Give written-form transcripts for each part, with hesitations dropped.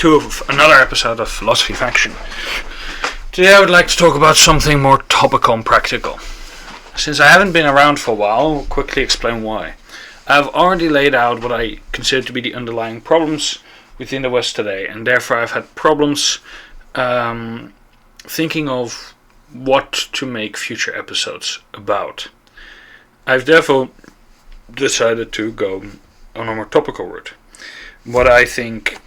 to another episode of Philosophy Faction. Today I would like to talk about something more topical and practical. Since I haven't been around for a while, I'll quickly explain why. I've already laid out what I consider to be the underlying problems within the West today, and therefore I've had problems thinking of what to make future episodes about. I've therefore decided to go on a more topical route. What I think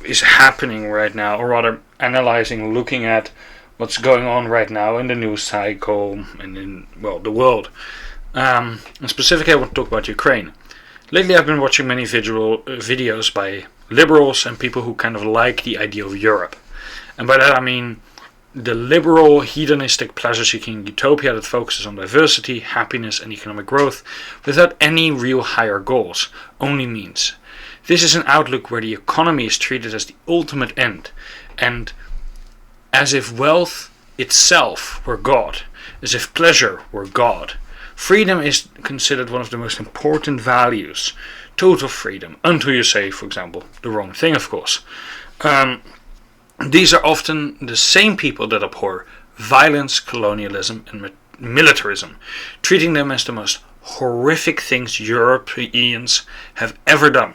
is happening right now, or rather analyzing, looking at what's going on right now in the news cycle and in, the world. And specifically I want to talk about Ukraine. Lately I've been watching many videos by liberals and people who kind of like the idea of Europe. And by that I mean the liberal, hedonistic, pleasure-seeking utopia that focuses on diversity, happiness and economic growth without any real higher goals, only means. This is an outlook where the economy is treated as the ultimate end, and as if wealth itself were God, as if pleasure were God. Freedom is considered one of the most important values, total freedom, until you say, for example, the wrong thing, of course. These are often the same people that abhor violence, colonialism and militarism, treating them as the most horrific things Europeans have ever done.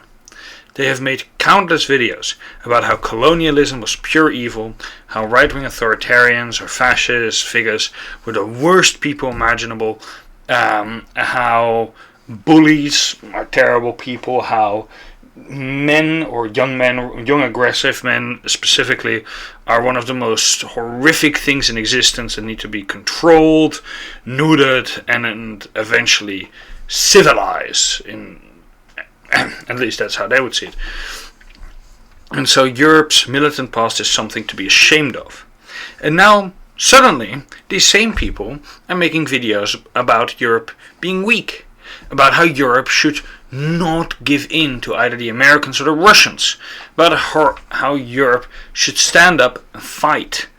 They have made countless videos about how colonialism was pure evil, how right-wing authoritarians or fascist figures were the worst people imaginable, how bullies are terrible people, how young aggressive men specifically, are one of the most horrific things in existence and need to be controlled, neutered, and eventually civilized. At least that's how they would see it. And so Europe's militant past is something to be ashamed of. And now, suddenly, these same people are making videos about Europe being weak, about how Europe should not give in to either the Americans or the Russians, about how Europe should stand up and fight.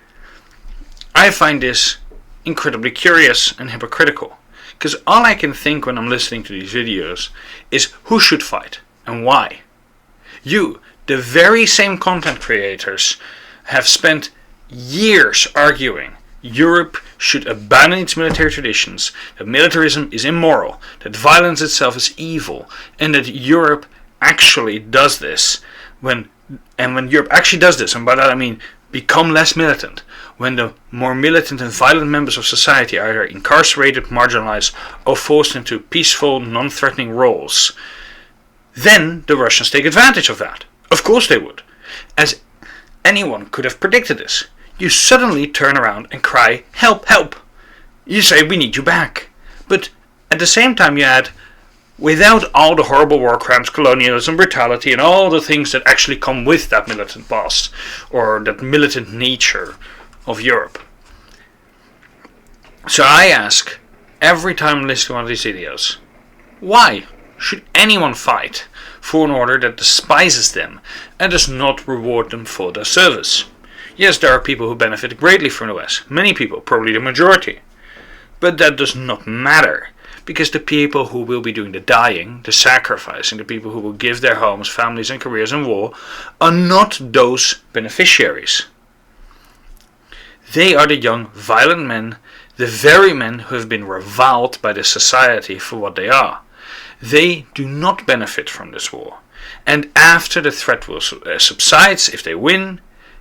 I find this incredibly curious and hypocritical, because all I can think when I'm listening to these videos is who should fight and why. You, the very same content creators, have spent years arguing Europe should abandon its military traditions, that militarism is immoral, that violence itself is evil, and that Europe actually does this. When Europe actually does this, and by that I mean become less militant, when the more militant and violent members of society are either incarcerated, marginalized, or forced into peaceful, non-threatening roles, then the Russians take advantage of that. Of course they would. As anyone could have predicted this. You suddenly turn around and cry, help, help. You say, we need you back. But at the same time you add, without all the horrible war crimes, colonialism, brutality, and all the things that actually come with that militant past, or that militant nature of Europe. So I ask, every time listening to one of these videos, why should anyone fight for an order that despises them and does not reward them for their service? Yes, there are people who benefit greatly from the West. Many people, probably the majority. But that does not matter. Because the people who will be doing the dying, the sacrificing, the people who will give their homes, families and careers in war, are not those beneficiaries. They are the young, violent men, the very men who have been reviled by this society for what they are. They do not benefit from this war. And after the threat will subsides, if they win,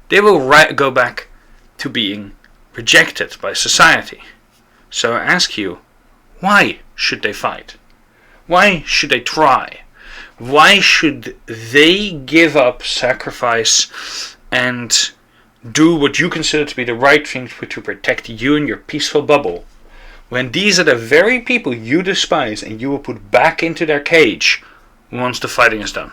they will go back to being rejected by society. So I ask you, why should they fight? Why should they try? Why should they give up, sacrifice, and do what you consider to be the right thing to protect you and your peaceful bubble, when these are the very people you despise and you will put back into their cage once the fighting is done?